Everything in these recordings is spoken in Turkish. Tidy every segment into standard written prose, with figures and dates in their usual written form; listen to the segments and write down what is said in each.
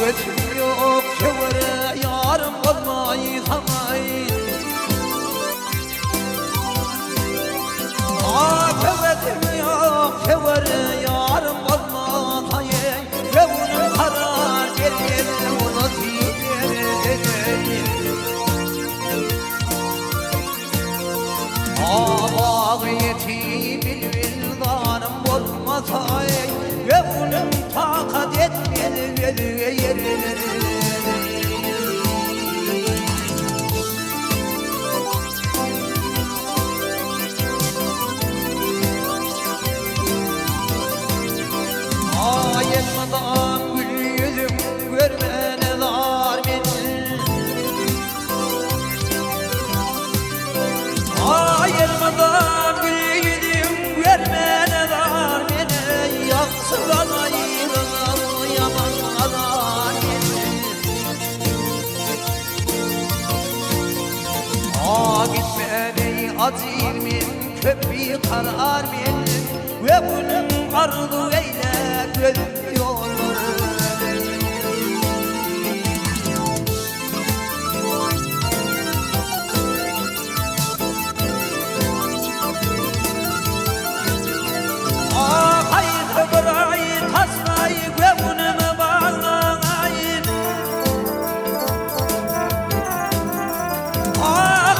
Kuvvetim yok kevere yarım olmayı hamayın. Kuvvetim yok kevere yarım olmayı Gevunum karar gelir onu diyelim. Bağıyeti bilvildanım olmasaydı Gevunum takat etmeli yerleri. Ayetmadan gül yüzüm görmene zar beni. Ayetmadan gül yüzüm görmene zar beni. Yaksıdan ayrılan yaman azar beni. Gitmeni acilmin köprü karar benim. Ve bunun ardı eyle gözüm hayır bırayı tasmayı ve bunu bağlayayım.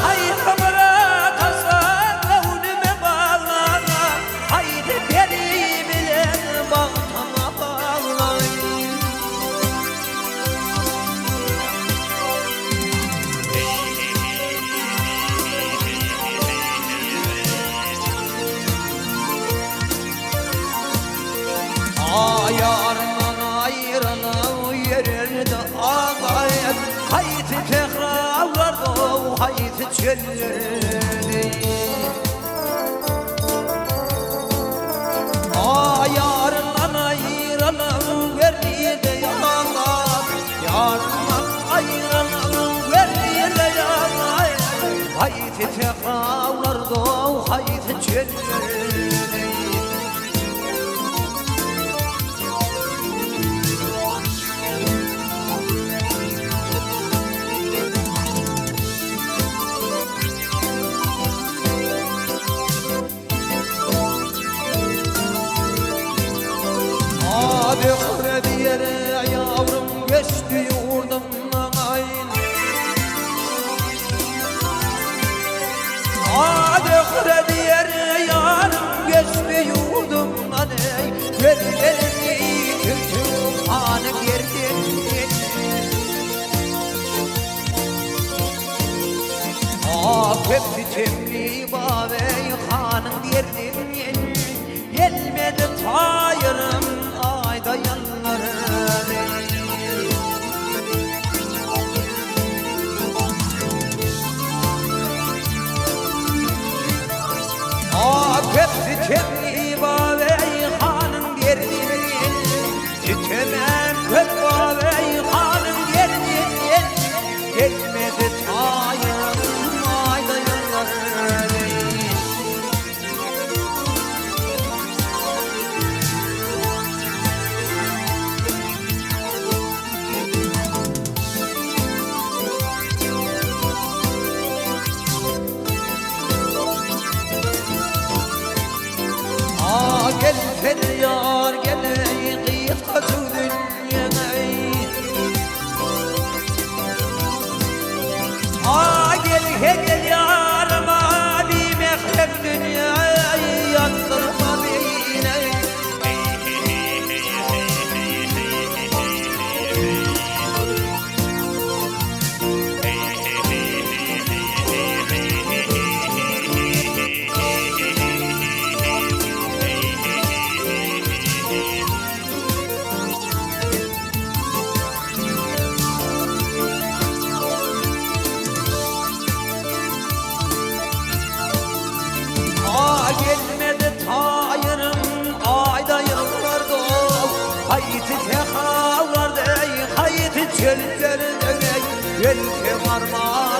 Hayır bırayı tasmayı ve bunu bağlayayım. Haydi beni bilen bağlama bağlayayım. Yarından ayrılan yerinde ağlayıp haydi tekrarlarda haydi çölleri. Yarından ayrılan yerinde ağlayıp yarından ayrılan yerinde ağlayıp haydi tekrarlarda haydi çölleri. Dökre yere yavrum geçti yurdumdan ayın. Dökre yere yavrum geçti yurdumdan ayın. Gözlerini kötü hanım yerden. Köprü temli bağvey hanım yerden. Gelmedi tayırım ayda yanları. Köprü temli bağvey hanım yerden. Tütemem köprü bağvey hanım yerden. Gelmedi tayırım ayda yanları. Gelse varmaz